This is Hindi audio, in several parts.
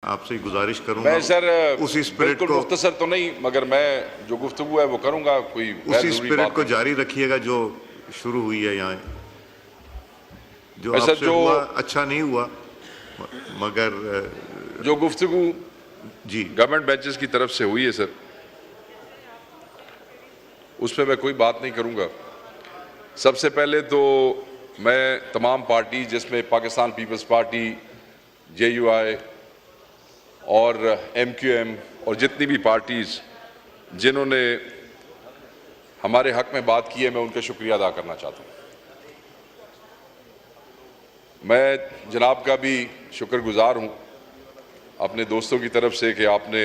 आपसे गुजारिश करूंगा मैं सर उसी स्पिरिट को मुख्तसर तो नहीं, मगर मैं जो गुफ्तगू है वो करूंगा। कोई उसी स्पिरिट को जारी रखिएगा जो शुरू हुई है यहाँ। जो आपसे हुआ अच्छा नहीं हुआ, मगर जो गुफ्तगू जी गवर्नमेंट बेंचेस की तरफ से हुई है सर, उस पर मैं कोई बात नहीं करूंगा। सबसे पहले तो मैं तमाम पार्टी जिसमें पाकिस्तान पीपल्स पार्टी, JUI और MQM और जितनी भी पार्टीज़ जिन्होंने हमारे हक में बात की है, मैं उनका शुक्रिया अदा करना चाहता हूँ। मैं जनाब का भी शुक्रगुजार हूँ अपने दोस्तों की तरफ से कि आपने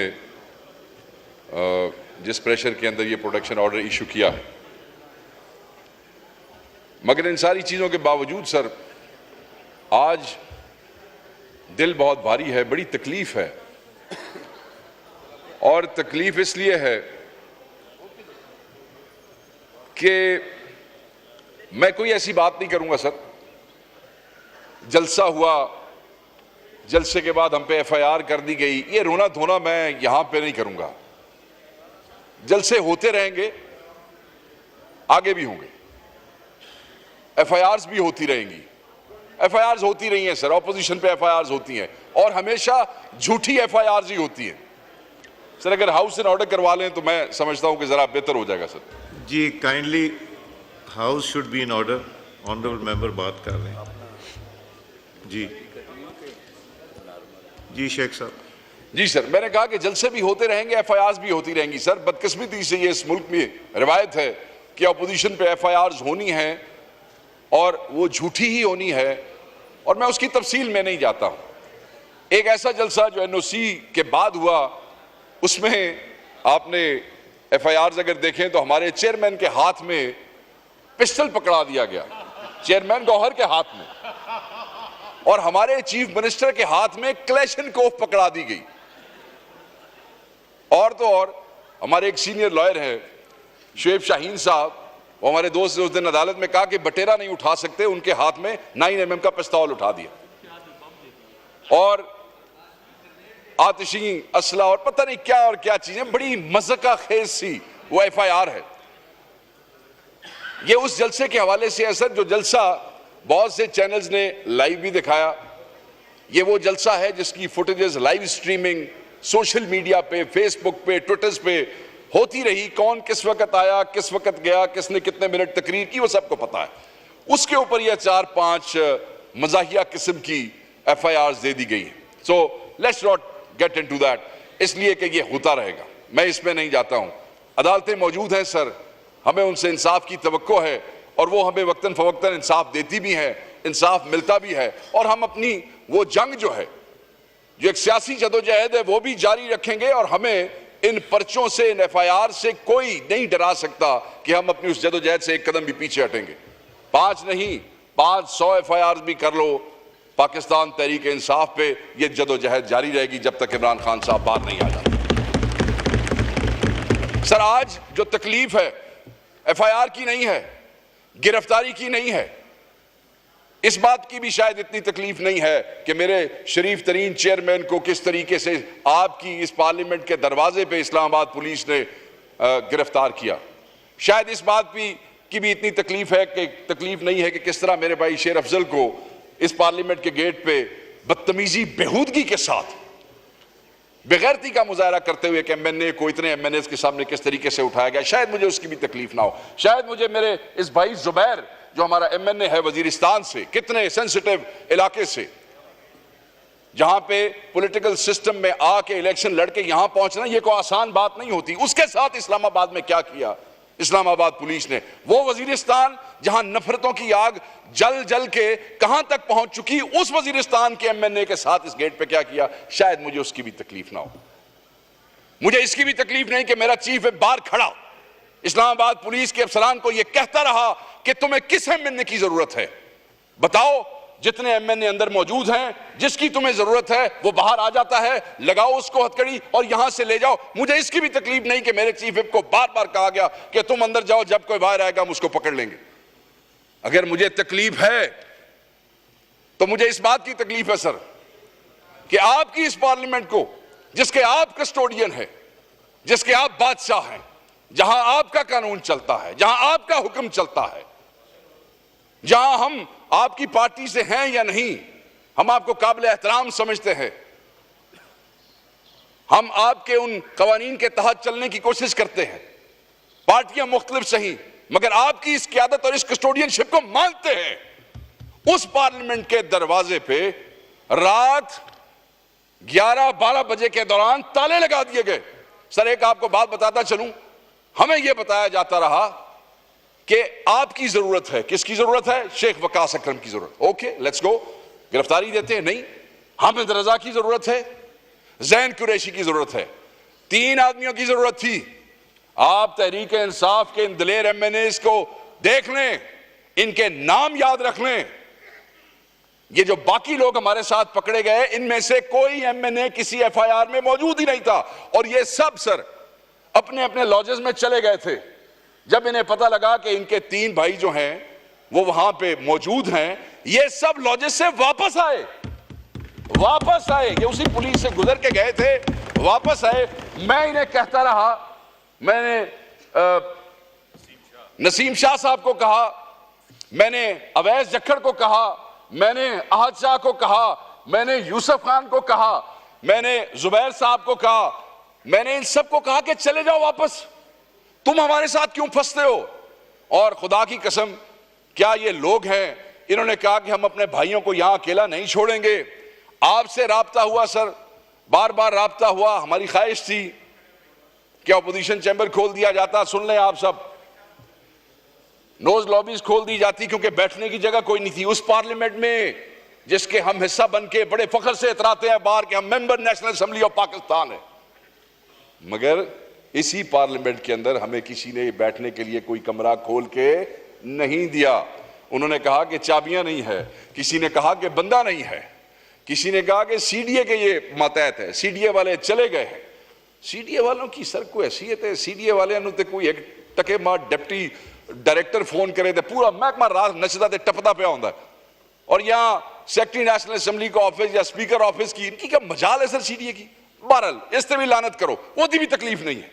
जिस प्रेशर के अंदर ये प्रोटेक्शन ऑर्डर इशू किया है। मगर इन सारी चीज़ों के बावजूद सर, आज दिल बहुत भारी है, बड़ी तकलीफ़ है। और तकलीफ इसलिए है कि मैं कोई ऐसी बात नहीं करूंगा सर। जलसा हुआ, जलसे के बाद हम पे FIR कर दी गई, ये रोना धोना मैं यहां पे नहीं करूंगा। जलसे होते रहेंगे, आगे भी होंगे, FIRs भी होती रहेंगी। FIRs होती रही हैं सर, ऑपोजिशन पे FIRs होती हैं और हमेशा झूठी FIRs ही होती हैं सर। अगर हाउस इन ऑर्डर करवा लें तो मैं समझता हूं कि जरा बेहतर हो जाएगा सर। जी kindly house should be in order. Honourable member बात कर रहे हैं। जी जी शेख साहब। जी सर, मैंने कहा कि जलसे भी होते रहेंगे, FIRs भी होती रहेंगी सर। बदकिस्मती से ये इस मुल्क में रिवायत है कि अपोजिशन पे FIRs होनी है और वो झूठी ही होनी है, और मैं उसकी तफसील में नहीं जाता हूं। एक ऐसा जलसा जो NOC के बाद हुआ, उसमें आपने FIRs अगर देखें तो हमारे चेयरमैन के हाथ में पिस्टल पकड़ा दिया गया, चेयरमैन गौहर के हाथ में, और हमारे चीफ मिनिस्टर के हाथ में क्लैशनकोफ पकड़ा दी गई। और तो और हमारे एक सीनियर लॉयर हैं शुएब शाहीन साहब, वो हमारे दोस्त ने उस दिन अदालत में कहा कि बटेरा नहीं उठा सकते, उनके हाथ में 9mm का पिस्तौल उठा दिया, और आतिशी असला और पता नहीं क्या और क्या चीजें, बड़ी मज़का खेज सी वो FIR है। ये उस जलसे के हवाले से है सर, जो जलसा बहुत से चैनल्स ने लाइव भी दिखाया। ये वो जलसा है जिसकी footages live streaming social media पे, फेसबुक पे, ट्विटर्स पे होती रही। कौन किस वक्त आया, किस वक्त गया, किसने कितने मिनट तकरीर की, वो सबको पता है। उसके ऊपर यह 4-5 मजाहिया किस्म की FIRs दे दी गई है। So let's not get into that, इसलिए कि ये होता रहेगा, मैं इसमें नहीं जाता हूं। अदालतें मौजूद हैं सर, हमें उनसे इंसाफ की तवक्को है और वो हमें वक्तन फवक्तन इंसाफ देती भी है, इंसाफ मिलता भी है। और हम अपनी वो जंग जो है, जो एक सियासी जदोजहद है, वो भी जारी रखेंगे। और हमें इन पर्चों से, इन FIR से कोई नहीं डरा सकता कि हम अपनी उस जदोजहद से एक कदम भी पीछे हटेंगे। 5 नहीं, 500 FIRs भी कर लो पाकिस्तान तहरीक इंसाफ पे, ये जदोजहद जारी रहेगी जब तक इमरान खान साहब बाहर नहीं आ जाते। सर, आज जो तकलीफ है FIR की नहीं है, गिरफ्तारी की नहीं है। इस बात की भी शायद इतनी तकलीफ नहीं है कि मेरे शरीफ तरीन चेयरमैन को किस तरीके से आपकी इस पार्लियामेंट के दरवाजे पे इस्लामाबाद पुलिस ने गिरफ्तार किया। शायद इस बात की भी इतनी तकलीफ नहीं है कि किस तरह मेरे भाई शेर अफजल को इस पार्लियामेंट के गेट पे बदतमीजी, बेहूदगी के साथ, बेगैरती का मुजाहरा करते हुए कि MNA को, इतने MNAs के सामने किस तरीके से उठाया गया, शायद मुझे उसकी भी तकलीफ ना हो। शायद मुझे मेरे इस भाई जुबैर जो हमारा MNA है वजीरिस्तान से, कितने सेंसिटिव इलाके से, जहां पे पॉलिटिकल सिस्टम में आके इलेक्शन लड़के यहां पहुंचना ये कोई आसान बात नहीं होती। उसके साथ इस्लामाबाद में क्या किया इस्लामाबाद पुलिस ने, वो वजीरिस्तान जहां नफरतों की आग जल जल के कहां तक पहुंच चुकी, उस वजीरिस्तान के MNA के साथ इस गेट पे क्या किया, शायद मुझे उसकी भी तकलीफ ना हो। मुझे इसकी भी तकलीफ नहीं कि मेरा चीफ बाहर खड़ा इस्लामाबाद पुलिस के अफसरान को यह कहता रहा कि तुम्हें किस MNA की जरूरत है, बताओ। जितने MNA अंदर मौजूद हैं, जिसकी तुम्हें जरूरत है वो बाहर आ जाता है, लगाओ उसको हथकड़ी और यहां से ले जाओ। मुझे इसकी भी तकलीफ नहीं कि मेरे चीफ विप को बार बार कहा गया कि तुम अंदर जाओ, जब कोई बाहर आएगा हम उसको पकड़ लेंगे। अगर मुझे तकलीफ है तो मुझे इस बात की तकलीफ है सर कि आपकी इस पार्लियामेंट को, जिसके आप कस्टोडियन हैं, जिसके आप बादशाह हैं, जहां आपका कानून चलता है, जहां आपका हुक्म चलता है, जहां हम आपकी पार्टी से हैं या नहीं, हम आपको काबिल एहतराम समझते हैं, हम आपके उन कवानीन के तहत चलने की कोशिश करते हैं, पार्टियां मुख्तलिफ सही, मगर आपकी इस क़यादत और इस कस्टोडियनशिप को मानते हैं। उस पार्लियामेंट के दरवाजे पे रात 11-12 बजे के दौरान ताले लगा दिए गए। सर, एक आपको बात बताता चलूं, हमें यह बताया जाता रहा कि आपकी जरूरत है। किसकी जरूरत है? शेख वकास अकरम की जरूरत। ओके, लेट्स गो, गिरफ्तारी देते हैं। नहीं, हामिद रजा की जरूरत है, जैन कुरैशी की जरूरत है, 3 आदमियों की जरूरत थी। आप तहरीक इंसाफ के इन दिलेर एमएनएस को देख लें, इनके नाम याद रख लें। ये जो बाकी लोग हमारे साथ पकड़े गए, इनमें से कोई एमएनए किसी एफआईआर में मौजूद ही नहीं था, और ये सब सर अपने अपने लॉजेस में चले गए थे। जब इन्हें पता लगा कि इनके 3 भाई जो हैं वो वहां पे मौजूद हैं, ये सब लॉजेस से वापस आए। ये उसी पुलिस से गुजर के गए थे, वापस आए। मैं इन्हें कहता रहा, मैंने नसीम शाह साहब को कहा, मैंने अवैस जक्खड़ को कहा, मैंने अहद शाह को कहा, मैंने यूसुफ खान को कहा, मैंने जुबैर साहब को कहा, मैंने इन सबको कहा कि चले जाओ वापस, तुम हमारे साथ क्यों फंसते हो? और खुदा की कसम, क्या ये लोग हैं? इन्होंने कहा कि हम अपने भाइयों को यहां अकेला नहीं छोड़ेंगे। आपसे राब्ता हुआ सर, बार बार राब्ता हुआ। हमारी ख्वाहिश थी कि अपोजिशन चैम्बर खोल दिया जाता। सुन लें आप सब, नोज लॉबीज खोल दी जाती, क्योंकि बैठने की जगह कोई नहीं थी उस पार्लियामेंट में, जिसके हम हिस्सा बन के बड़े फख्र से इतराते हैं बाहर कि हम member national assembly of Pakistan है। मगर इसी पार्लियामेंट के अंदर हमें किसी ने बैठने के लिए कोई कमरा खोल के नहीं दिया। उन्होंने कहा कि चाबियां नहीं है, किसी ने कहा कि बंदा नहीं है, किसी ने कहा कि सीडीए के ये मातहत है। सीडीए वाले चले गए हैं। सीडीए वालों की सर कोई हैसियत है? सीडीए वाले तो कोई एक टके मार डिप्टी डायरेक्टर फोन करे तो पूरा महकमा रात नचदा ते टपदा पिया होंदा, और यहां सेक्रेटरी नेशनल असेंबली का ऑफिस या स्पीकर ऑफिस की इनकी क्या मजाल है सर सीडीए की? बहरहाल इस तरह भी लानत करो, ओदी भी तकलीफ नहीं है।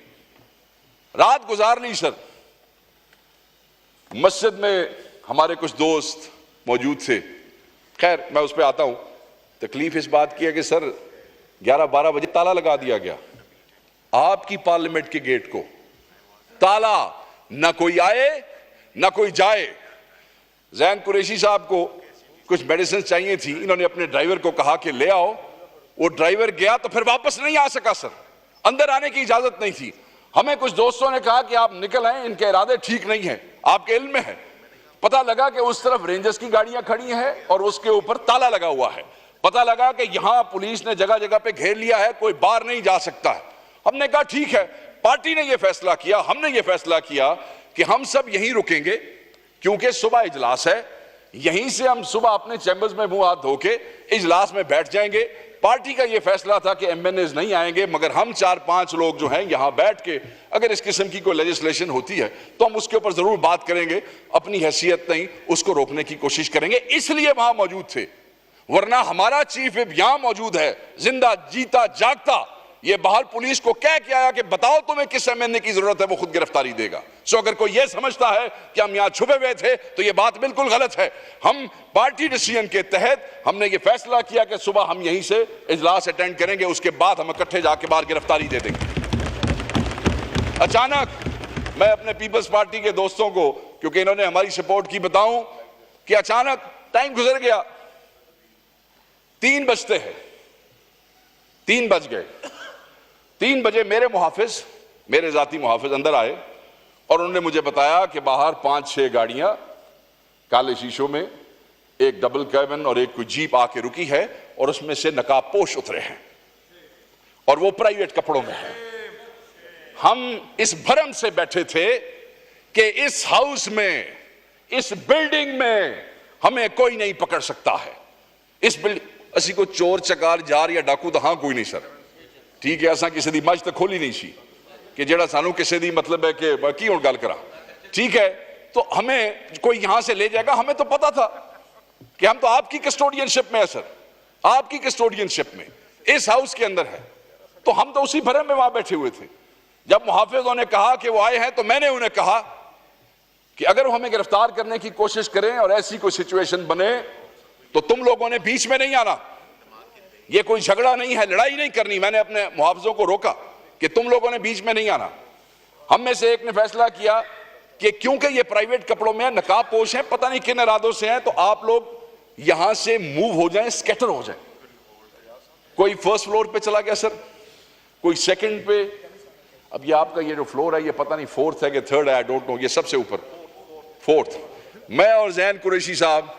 रात गुजार ली सर। मस्जिद में हमारे कुछ दोस्त मौजूद थे, खैर मैं उस पर आता हूं। तकलीफ इस बात की है कि सर 11-12 बजे ताला लगा दिया गया आपकी पार्लियामेंट के गेट को, ताला, ना कोई आए ना कोई जाए। जैन कुरैशी साहब को कुछ मेडिसिन चाहिए थी, इन्होंने अपने ड्राइवर को कहा कि ले आओ, वो ड्राइवर गया तो फिर वापस नहीं आ सका सर, अंदर आने की इजाजत नहीं थी। हमें कुछ दोस्तों ने कहा कि आप निकल आए, इनके इरादे ठीक नहीं है, आपके इल्म में है। पता लगा कि उस तरफ रेंजर्स की गाड़ियां खड़ी हैं और उसके ऊपर ताला लगा हुआ है। पता लगा कि यहां पुलिस ने जगह जगह पे घेर लिया है, कोई बाहर नहीं जा सकता है। हमने कहा ठीक है, पार्टी ने यह फैसला किया, हमने ये फैसला किया कि हम सब यहीं रुकेंगे, क्योंकि सुबह इजलास है। यहीं से हम सुबह अपने चैम्बर्स में मुंह हाथ धो के इजलास में बैठ जाएंगे। पार्टी का यह फैसला था कि एमएनएज नहीं आएंगे, मगर हम 4-5 लोग जो हैं यहां बैठ के अगर इस किस्म की कोई लेजिस्लेशन होती है तो हम उसके ऊपर जरूर बात करेंगे, अपनी हैसियत नहीं उसको रोकने की कोशिश करेंगे। इसलिए वहां मौजूद थे, वरना हमारा चीफ विप यहां मौजूद है, जिंदा जीता जागता। ये बाहर पुलिस को कह के आया कि बताओ तुम्हें किस एमएनए की जरूरत है, वो खुद गिरफ्तारी देगा। सो अगर कोई ये समझता है कि हम यहां छुपे हुए थे तो ये बात बिल्कुल गलत है। हम पार्टी डिसीजन के तहत हमने ये फैसला किया कि सुबह हम यहीं से इजलास अटेंड करेंगे, उसके बाद हम इकट्ठे जाके बाहर गिरफ्तारी दे देंगे। अचानक मैं अपने पीपल्स पार्टी के दोस्तों को, क्योंकि इन्होंने हमारी सपोर्ट की, बताऊं कि अचानक टाइम गुजर गया, 3 बजते हैं, 3 बज गए। 3 बजे मेरे मुहाफिज, मेरे जाती मुहाफिज अंदर आए और उन्होंने मुझे बताया कि बाहर 5-6 गाड़ियां काले शीशों में, एक डबल कैबिन और एक कोई जीप आके रुकी है और उसमें से नकाबपोश उतरे हैं और वो प्राइवेट कपड़ों में हैं। हम इस भरम से बैठे थे कि इस हाउस में, इस बिल्डिंग में हमें कोई नहीं पकड़ सकता है। इस बिल्डिंग असी को चोर चकार जार या डाकू तो हाँ कोई नहीं सर, ठीक है, असा किसी दी मज तो खोली नहीं सी कि जेड़ा सानू किसी दी मतलब है कि की हुण गल करा, ठीक है। तो हमें कोई यहां से ले जाएगा, हमें तो पता था कि हम तो आपकी कस्टोडियनशिप में है सर, आपकी कस्टोडियनशिप में। इस हाउस के अंदर है। तो हम तो उसी भरम में वहां बैठे हुए थे। जब मुहाफिजों ने कहा कि वो आए हैं तो मैंने उन्हें कहा कि अगर वो हमें गिरफ्तार करने की कोशिश करें और ऐसी कोई सिचुएशन बने तो तुम लोगों ने बीच में नहीं आना। ये कोई झगड़ा नहीं है, लड़ाई नहीं करनी। मैंने अपने मुहाफिजों को रोका कि तुम लोगों ने बीच में नहीं आना। हम में से एक ने फैसला किया कि क्योंकि ये प्राइवेट कपड़ों में नकाब पोश हैं, पता नहीं किन इरादों से हैं, तो आप लोग यहां से मूव हो जाएं, स्कैटर हो जाएं। कोई फर्स्ट फ्लोर पे चला गया सर, कोई सेकंड पे। अब ये आपका ये जो फ्लोर है ये पता नहीं फोर्थ है कि थर्ड है, आई डोंट नो, ये सबसे ऊपर फोर्थ। मैं और जैन कुरैशी साहब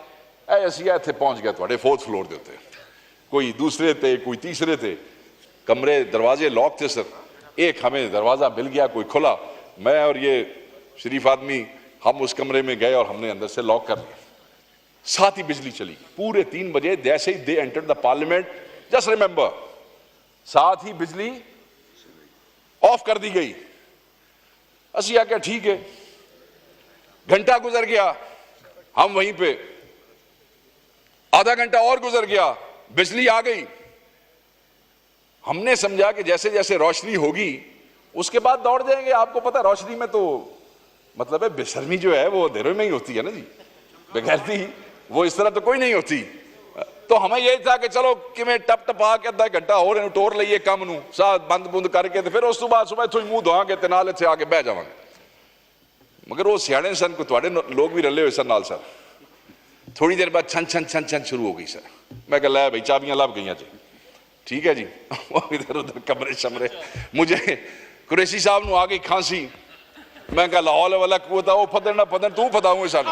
ऐसे थे पहुंच गया थोड़े फोर्थ फ्लोर दे उत्ते, कोई दूसरे थे कोई तीसरे थे। कमरे दरवाजे लॉक थे सर। एक हमें दरवाजा मिल गया कोई खुला, मैं और ये शरीफ आदमी हम उस कमरे में गए और हमने अंदर से लॉक कर लिया। साथ ही बिजली चली पूरे 3 बजे। जैसे ही they enter the parliament, just remember, साथ ही बिजली ऑफ कर दी गई। असि आके ठीक है, घंटा गुजर गया, हम वहीं पे, आधा घंटा और गुजर गया, बिजली आ गई। हमने समझा कि जैसे जैसे रोशनी होगी उसके बाद दौड़ जाएंगे। आपको पता है रोशनी में तो मतलब है बेशर्मी जो है वो अंधेरे में ही होती है ना जी, बेगैरती वो इस तरह तो कोई नहीं होती। तो हमें यही था कि चलो कि मैं टप टपा के आधा घंटा और टोर लीए काम नू, साथ बंद बुंद करके फिर उस तो बाद सुबह थोड़ी मुंह धोआंगे ते नाल इत्थे आके बह जावांगे। मगर वो सियाणे सन को तुहाडे लोग भी रले हुए सर नाल। सर थोड़ी देर बाद छन छन छन छन शुरू हो गई सर। मैं कह लै भाई चाबियां लभ गई जी, ठीक है जी। इधर उधर कमरे शमरे, मुझे कुरैशी साहब नू आ गई खांसी। मैं कहा लाहौल वाला कुआं था वो फदन ना फदन तू फदाऊंगे सानू।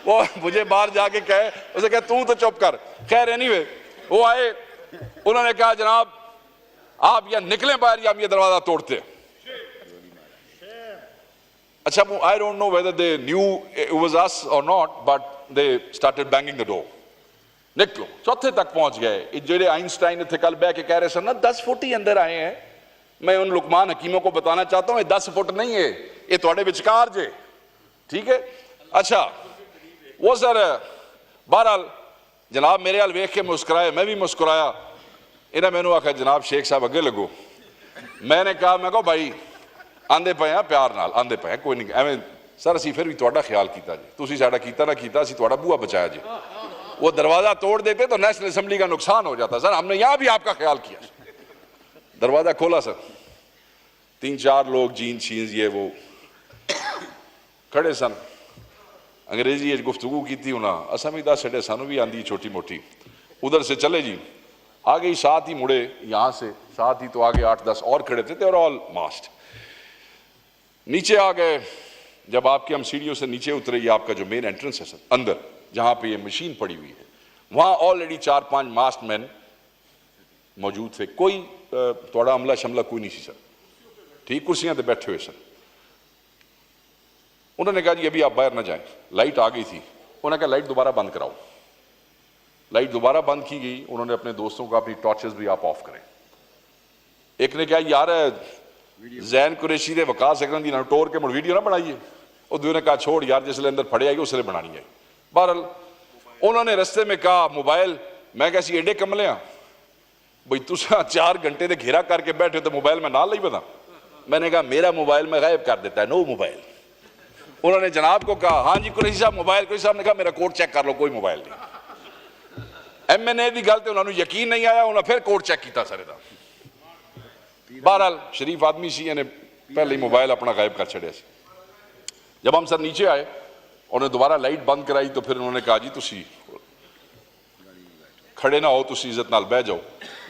वो मुझे बाहर जाके कहे, उसे कहे तू तो चुप कर। खैर एनीवे वो आए, उन्होंने कहा जनाब आप या निकले बाहर या हम ये दरवाजा तोड़ते। अच्छा, I don't know whether they knew it was us or not, but they started banging the door. निकलो, चौथे तक पहुंच गए। जेडे आइंस्टाइन थे कल बह के कह रहे सर ना 10 फुट ही अंदर आए हैं। मैं उन लुकमान हकीमों को बताना चाहता हूं 10 फुट नहीं है, ये थोड़े विचकार जे, ठीक है। अच्छा वो सर बहरहाल जनाब मेरे हाल वेख के मुस्कुराए, मैं भी मुस्कुराया। इन्हें मैनू आखा जनाब शेख साहब अगे लगो। मैंने कहा मैं कहो भाई आंदे पे हैं प्यार नाल आंदे पे हैं, कोई नहीं एवं सर असी फिर भी तुहाडा ख्याल किया जी, तुसी साडा कीता ना कीता असी तुहाडा बूहा बचाया जी। वो दरवाजा तोड़ देते तो नेशनल असेंबली का नुकसान हो जाता सर, हमने यहां भी आपका ख्याल किया। दरवाजा खोला सर, 3-4 लोग जीन शीन्स ये वो खड़े सन, अंग्रेजी गुफ्तगू की थी उन्हें असा भी दस छड़े, सानू भी आंदी छोटी मोटी। उधर से चले जी, आ गई साथ ही मुड़े यहां से, साथ ही तो आगे 8-10 और खड़े थे और ऑल मास्ट। नीचे आ गए, जब आपके हम सीढ़ियों से नीचे उतरे, ये आपका जो मेन एंट्रेंस है सर अंदर जहां पे ये मशीन पड़ी हुई है, वहां ऑलरेडी 4-5 मास्ट मैन मौजूद थे। कोई थोड़ा अमला शमला कोई नहीं सी सर, ठीक कुर्सियां पे बैठे हुए सर। उन्होंने कहा जी अभी आप बाहर ना जाएं, लाइट आ गई थी। उन्होंने कहा लाइट दोबारा बंद कराओ। लाइट दोबारा बंद की गई। उन्होंने अपने दोस्तों को अपनी टॉर्चेस भी आप ऑफ करें। एक ने कहा यार जैन कुरैशी दे वकास अकरम दी टोर के मुड़ वीडियो ना बनाइए। और दूसरे ने कहा छोड़ यार जिसले अंदर फड़े आई उसले बनानी है। बहरहाल उन्होंने रस्ते में कहा मोबाइल, मैं कहा एडे कमले हाँ भाई तुसा 4 घंटे दे घेरा करके बैठे तो मोबाइल में नाल नहीं पता। मैंने कहा मेरा मोबाइल में गायब कर देता है, नो मोबाइल। उन्होंने जनाब को कहा हाँ जी कुरैशी साहब मोबाइल। कुरैशी साहब ने कहा मेरा कोड चेक कर लो, कोई मोबाइल नहीं। MNA की गल तो उन्होंने यकीन नहीं आया, उन्होंने फिर कोड चेक किया सारे का। बहरहाल शरीफ आदमी सी ने पहले ही मोबाइल अपना गायब कर छड़िया। जब हम सर नीचे आए उन्होंने दोबारा लाइट बंद कराई तो फिर उन्होंने कहा जी तुसी खड़े ना हो, तुसी इज्जत नाल बह जाओ।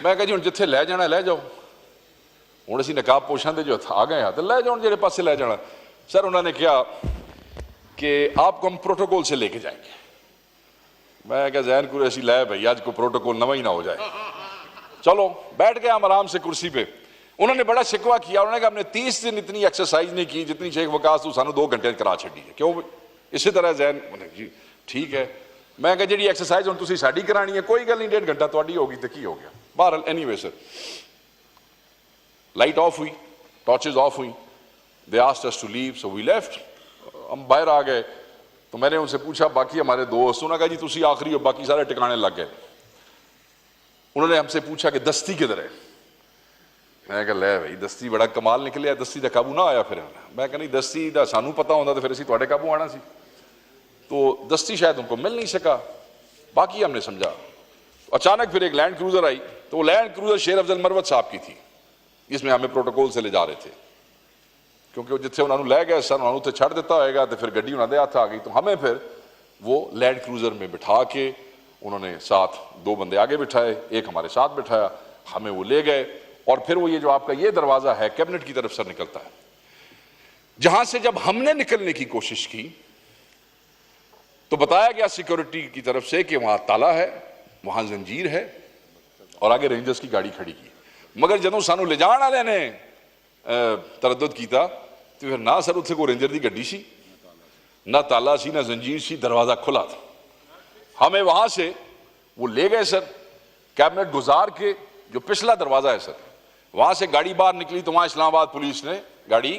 मैं कहा जी हुण जिथे लै जाना लै जाओ, हुण असीं नकाब पोशां दे जो आ गए हाँ तो लै जाओ जेड़े पासे लै जाना। सर उन्होंने कहा कि आपको हम प्रोटोकॉल से लेके जाएंगे। मैं क्या जैन कुरैशी लै भाई आज को प्रोटोकॉल नवा ही ना हो जाए। चलो बैठ गए हम आराम से कुर्सी पे। उन्होंने बड़ा शिकवा किया, उन्होंने कहा हमने 30 दिन इतनी एक्सरसाइज नहीं की जितनी शेख वकास तू सानू 2 घंटे करा छड़ी है। क्यों इसी तरह जैन जी ठीक है। मैं कहा जी एक्सरसाइज हुण तुसीं साडी करानी है, कोई गल नहीं 1.5 घंटा तुहाडी होगी तो की हो गया। बहरहाल एनीवे सर लाइट ऑफ हुई, टॉर्चेज ऑफ हुई, they asked us to leave so we left. हम बाहर आ गए तो तो मैंने उनसे पूछा बाकी हमारे दोस्त, उन्होंने कहा जी तुसी आखिरी हो, बाकी सारे टिकाने लग गए। उन्होंने हमसे पूछा कि दस्ती किधर है। मैं कहा ले भाई दस्ती बड़ा कमाल निकलिया, दस्ती का काबू ना आया। फिर मैं कहा नहीं दस्ती का सानू पता होता तो फिर असी तुहाडे काबू आना सी। तो दस्ती शायद उनको मिल नहीं सका, बाकी हमने समझा। अचानक फिर एक लैंड क्रूजर आई, तो वो लैंड क्रूजर शेर अफजल मरवत साहब की थी, जिसमें हमें प्रोटोकॉल से ले जा रहे थे, क्योंकि जिथे उन्होंने लै गए सर उन्होंने उत्थे छड़ दिता होएगा तो फिर गड्डी उन्होंने हाथ आ गई। तो हमें फिर वो लैंड क्रूजर में बिठा के उन्होंने साथ 2 बंदे आगे बिठाए, एक हमारे साथ बिठाया, हमें वो ले गए। और फिर वो ये जो आपका ये दरवाजा है कैबिनेट की तरफ से निकलता है, जहां से जब हमने निकलने की कोशिश की तो बताया गया सिक्योरिटी की तरफ से कि वहां ताला है, वहां जंजीर है और आगे रेंजर्स की गाड़ी खड़ी की। मगर जदों सानू ले जाने वाले ने तरद्दुद किया तो फिर ना सर उत्थे कोई रेंजर की गड्डी सी, ना ताला सी, ना जंजीर सी, दरवाजा खुला था। हमें वहां से वो ले गए सर, कैबिनेट गुजार के जो पिछला दरवाजा है सर, वहां से गाड़ी बाहर निकली तो वहां इस्लामाबाद पुलिस ने गाड़ी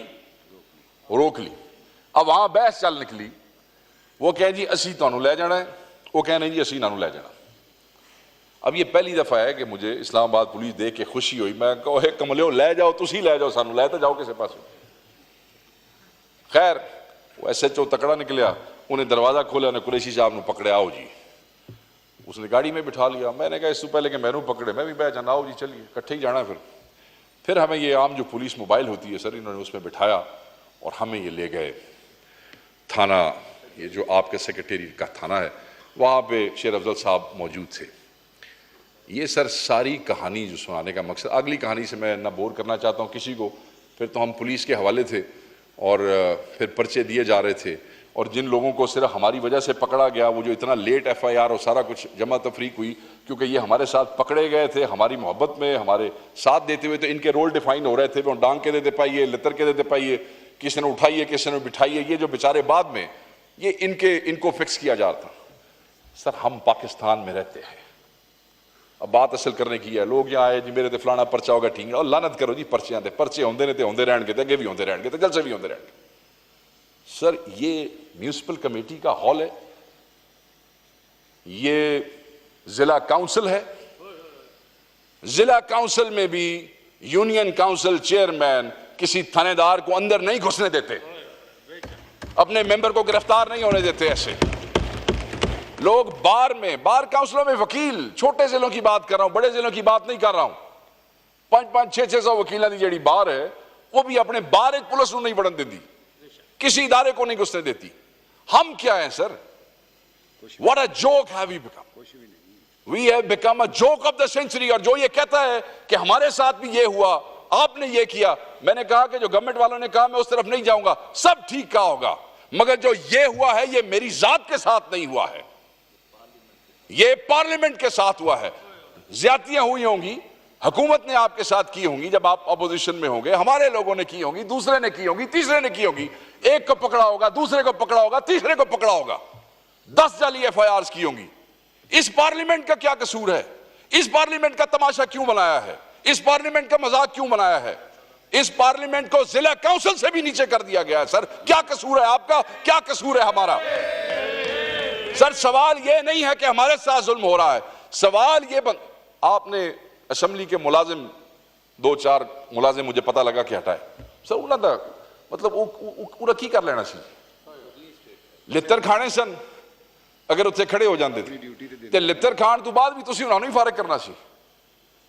रोक ली। अब वहां बहस चल निकली, वो कहे जी असी तुहानू ले जाना है, वो कहे नहीं जी असी इन्हां नू ले जाना। अब ये पहली दफा है कि मुझे इस्लामाबाद पुलिस देख के खुशी हुई। मैं कहो हे कमलियो ले जाओ, तुसी ले जाओ, सानू ले तो जाओ किसी पास। खैर वो SHO तकड़ा निकलिया, उन्हें दरवाजा खोलिया, उन्हें कुरैशी साहब नू पकड़े, आओ जी। उसने गाड़ी में बिठा लिया। मैंने कहा इससे पहले कि मैनू पकड़े मैं भी बह जाना, आओ जी चलिए इकट्ठे ही जाना। फिर हमें ये आम जो पुलिस मोबाइल होती है सर, इन्होंने उसमें बिठाया और हमें ये ले गए थाना, ये जो आपके सेक्रेटेरिएट का थाना है, वहाँ पे शेर अफजल साहब मौजूद थे। ये सर सारी कहानी जो सुनाने का मकसद, अगली कहानी से मैं ना बोर करना चाहता हूँ किसी को। फिर तो हम पुलिस के हवाले थे और फिर पर्चे दिए जा रहे थे, और जिन लोगों को सिर्फ हमारी वजह से पकड़ा गया, वो जो इतना लेट FIR और सारा कुछ जमा तफरीक हुई, क्योंकि ये हमारे साथ पकड़े गए थे हमारी मोहब्बत में, हमारे साथ देते हुए, तो इनके रोल डिफाइन हो रहे थे। वो डांग के देते पाइए, लितर के देते पाइए, किसी ने उठाइए किसी ने बिठाइए, ये जो बेचारे बाद में ये इनको फिक्स किया जा रहा था। सर हम पाकिस्तान में रहते हैं, अब बात असल करने की है। लोग यहाँ आए जी मेरे तो फलाना पर्चा होगा, ठीक है, और लानत करो जी पर्चियां दे, पर्चे होंगे ने तो होंगे रहने, अगे भी होंगे रहने, तो जलसे भी होंगे रहने। सर ये म्यूनिसिपल कमेटी का हॉल है, ये जिला काउंसिल है, जिला काउंसिल में भी यूनियन काउंसिल चेयरमैन किसी थानेदार को अंदर नहीं घुसने देते, अपने मेंबर को गिरफ्तार नहीं होने देते। ऐसे लोग बार में, बार काउंसिलों में वकील, छोटे जिलों की बात कर रहा हूं, बड़े जिलों की बात नहीं कर रहा हूं, 500 600 वकीलों की जी बार है, वो भी अपने बार एक पुलिस नहीं बढ़न देती, किसी इदारे को नहीं घुसने देती। हम क्या हैं sir? What a joke have we become? We have become a joke of the century। और जो ये कहता है कि हमारे साथ भी ये हुआ, आपने ये किया, मैंने कहा कि जो गवर्नमेंट वालों ने कहा मैं उस तरफ नहीं जाऊंगा, सब ठीक कहा होगा, मगर जो ये हुआ है ये मेरी जात के साथ नहीं हुआ है, ये पार्लियामेंट के साथ हुआ है। ज्यादतियां हुई होंगी, हुकूमत ने आपके साथ की होंगी जब आप अपोजिशन में होंगे, हमारे लोगों ने की होंगी, दूसरे ने की होंगी, तीसरे ने की होगी, एक को पकड़ा होगा, दूसरे को पकड़ा होगा, तीसरे को पकड़ा होगा, 10 जाली FIRs की होंगी। इस पार्लियामेंट का क्या कसूर है? इस पार्लियामेंट का तमाशा क्यों बनाया है? इस पार्लियामेंट का मजाक क्यों बनाया है? इस पार्लियामेंट को जिला काउंसिल से भी नीचे कर दिया गया है। सर क्या कसूर है आपका, क्या कसूर है हमारा? सर सवाल ये नहीं है कि हमारे साथ जुल्म हो रहा है, सवाल ये आपने असेंबली के मुलाजिम 2-4 मुलाजिम मुझे पता लगा कि हटाए सर, उन्होंने मतलब की कर लेना सी, लितर खाने सन अगर उत्थे खड़े हो जाते थे, लितर खान तो बाद भी तुसी उन्होंने ही फारिग करना सी,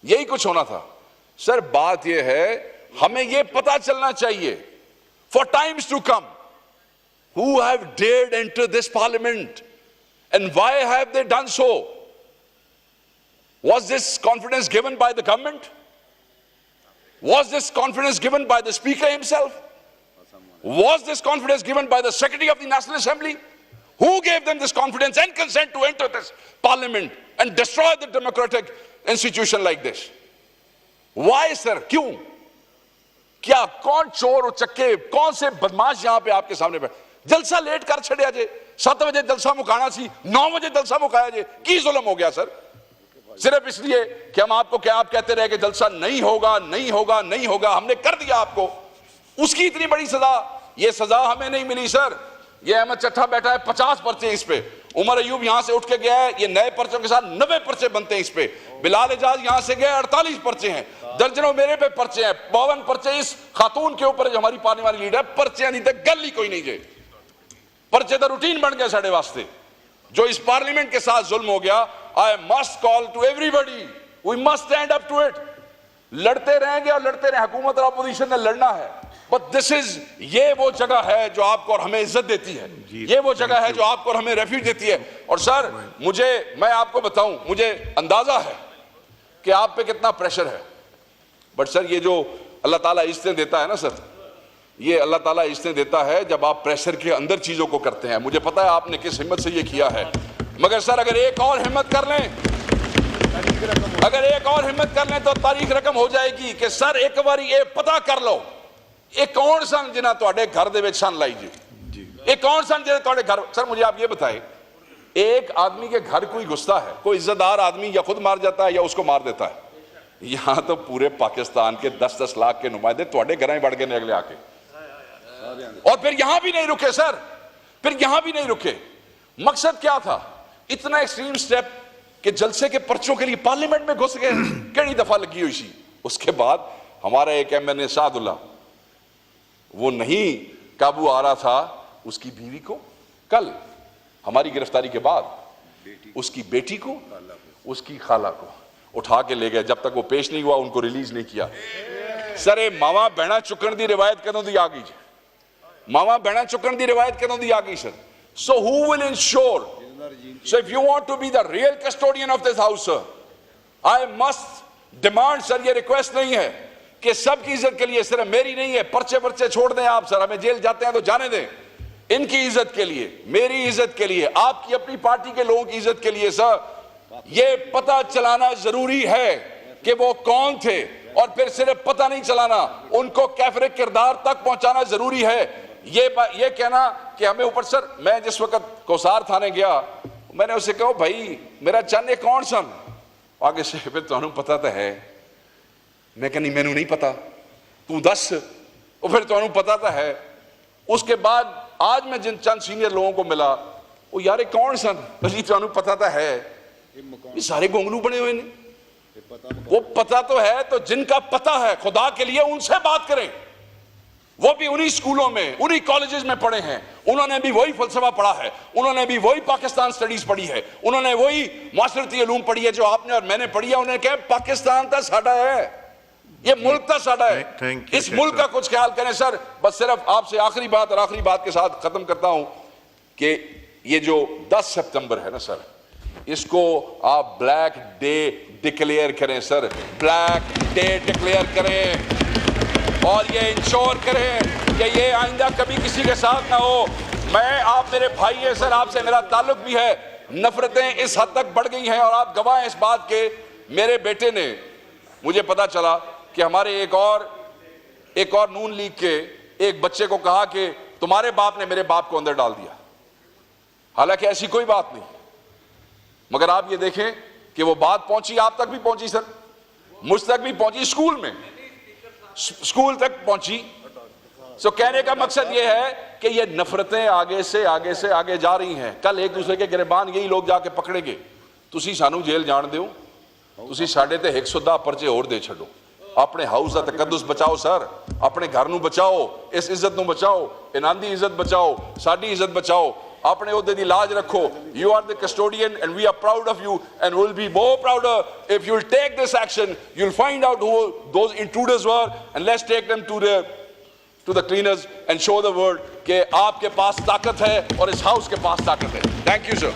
यही कुछ होना था। सर बात यह है हमें यह पता चलना चाहिए for times to come who have dared enter this parliament and why have they done so? Was this confidence given by the government? Was this confidence given by the speaker himself? Was this confidence given by the Secretary of the National Assembly? Who gave them this confidence and consent to enter this parliament and destroy the democratic institution like this? Why sir? क्यों? क्या कौन चोर उचक्के, कौन से बदमाश यहां पे आपके सामने बैठे? जलसा लेट कर छड़िया जे, 7 बजे जलसा मुकाना सी, 9 बजे जलसा मुकाया जे, की जुल्म हो गया सर? सिर्फ इसलिए कि हम आपको क्या आप कहते रहे कि जलसा नहीं होगा, नहीं होगा, नहीं होगा, हमने कर दिया आपको, उसकी इतनी बड़ी सजा। ये सजा हमें नहीं मिली सर, ये अहमद चट्ठा बैठा है, 50 पर्चे इस पे। उमर अयूब यहां से उठ के गया है, ये नए पर्चों के साथ 90 पर्चे बनते हैं इस पे। बिलाल एजाज यहां से गया, 48 पर्चे हैं। दर्जनों मेरे पे पर्चे हैं, 52 पर्चे इस खातून के ऊपर जो हमारी पार्टी वाली लीडर है। पर्चे नहीं थे, गल ही कोई नहीं जे पर्चे तो रूटीन बन गया साढ़े वास्ते। जो इस पार्लियामेंट के साथ जुल्म हो गया, I must call to everybody, we must stand up to it. लड़ते रहेंगे और लड़ते रहे, हुकूमत और अपोजिशन ने लड़ना है। बट दिस इज, ये वो जगह है जो आपको और हमें इज्जत देती है, ये वो जगह है जो आपको और हमें रेफ्यूज देती है। और सर मैं आपको बताऊं, मुझे अंदाजा है कि आप पे कितना प्रेशर है, बट सर ये जो अल्लाह ताला इज्जतें देता है ना सर, ये अल्लाह ताला इज्जतें देता है जब आप प्रेशर के अंदर चीजों को करते हैं। मुझे पता है आपने किस हिम्मत से ये किया है, मगर सर अगर एक और हिम्मत कर लें, अगर एक और हिम्मत कर लें तो तारीख रकम हो जाएगी कि सर एक बार ये पता कर लो ये कौन सन जिन्हें ਤੁਹਾਡੇ घर ਦੇ ਵਿੱਚ सन लाई जी, ये कौन सन जिन्हें ਤੁਹਾਡੇ घर। सर मुझे आप ये बताएं, एक आदमी के घर कोई घुसता है, कोई इज्जतदार आदमी या खुद मार जाता है या उसको मार देता है। यहां तो पूरे पाकिस्तान के 10-10 लाख के नुमाइंदे ਤੁਹਾਡੇ घरों ही बढ़ गए अगले आके, और फिर यहां भी नहीं रुके सर, फिर यहां भी नहीं रुके। मकसद क्या था इतना एक्सट्रीम स्टेप कि जलसे के पर्चों के लिए पार्लियामेंट में घुस गए, कई दफा लगी हुई थी। उसके बाद हमारा एक एमएनए सादुल्ला, वो नहीं काबू आ रहा था, उसकी बीवी को कल हमारी गिरफ्तारी के बाद उसकी बेटी को, उसकी खाला को उठा के ले गए। जब तक वो पेश नहीं हुआ उनको रिलीज नहीं किया। सर ये मावा बहना चुकन दी रिवायत कदों दी आ गई, मावा बहना चुकन दी रिवायत कदों दी आ गई sir. So who will ensure, so if you want to be the real custodian of this house sir, I must demand sir, ये रिक्वेस्ट नहीं है कि सबकी इज्जत के लिए, सिर्फ मेरी नहीं है, पर्चे पर्चे छोड़ दें आप सर, हमें जेल जाते हैं तो जाने दें, इनकी इज्जत के लिए, मेरी इज्जत के लिए, आपकी अपनी पार्टी के लोगों की इज्जत के लिए सर ये पता चलाना जरूरी है कि वो कौन थे, और फिर सिर्फ पता नहीं चलाना, उनको कैफरे किरदार तक पहुंचाना जरूरी है। ये कहना कि हमें ऊपर सर, मैं जिस वक्त कोसार थाने गया मैंने उससे कहा भाई मेरा चंद कौन सन, आगे से फिर तुहानू पता तो है, मैं कहनी मैनू नहीं पता, तू दस, और फिर तुहानू पता तो है। उसके बाद आज मैं जिन चंद सीनियर लोगों को मिला, वो यार कौन सन, भली तुहानू पता तो है, ये सारे गोंगलू बने हुए ने, वो पता तो है, तो जिनका पता है खुदा के लिए उनसे बात करें। वो भी उन्हीं स्कूलों में, उन्हीं कॉलेजेस में पढ़े हैं, उन्होंने भी वही फलसफा पढ़ा है, उन्होंने भी वही पाकिस्तान स्टडीज पढ़ी है, उन्होंने वही माशरती उलूम पढ़ी है जो आपने और मैंने पढ़ी है। उन्होंने कहा पाकिस्तान तो साडा है, ये मुल्क तो साडा है, इस मुल्क का कुछ ख्याल करें सर। बस सिर्फ आपसे आखिरी बात, और आखिरी बात के साथ खत्म करता हूं कि ये जो 10 सितंबर है ना सर, इसको आप ब्लैक डे डिक्लेयर करें सर, ब्लैक डे डिक्लेयर करें, और ये इंश्योर करें कि ये आइंदा कभी किसी के साथ ना हो। मैं, आप मेरे भाई हैं सर, आपसे मेरा ताल्लुक भी है, नफरतें इस हद तक बढ़ गई हैं और आप गवाह हैं इस बात के। मेरे बेटे ने, मुझे पता चला कि हमारे एक और नून लीग के एक बच्चे को कहा कि तुम्हारे बाप ने मेरे बाप को अंदर डाल दिया, हालांकि ऐसी कोई बात नहीं, मगर आप ये देखें कि वो बात पहुंची, आप तक भी पहुंची सर, मुझ तक भी पहुंची, स्कूल तक पहुंची। सो कहने का मकसद यह है कि ये नफरतें आगे से आगे जा रही हैं। कल एक दूसरे के गिरबान यही लोग जाके पकड़ेंगे, तुसी सानू जेल जान दिओ, तुसी साडे ते 110 पर्चे होर दे छड्डो, अपने हाउस दा तकद्दुस बचाओ सर, अपने घर नू बचाओ, इस इज्जत नू बचाओ, इनाम दी इज्जत बचाओ, साडी इज्जत बचाओ, अपने ओहदे दी लाज रखो। You are the custodian and we are proud of you and we'll be more prouder if you'll take this action. You'll find out who those intruders were and let's take them to the cleaners and show the world कि आपके पास ताकत है और इस हाउस के पास ताकत है। Thank you sir.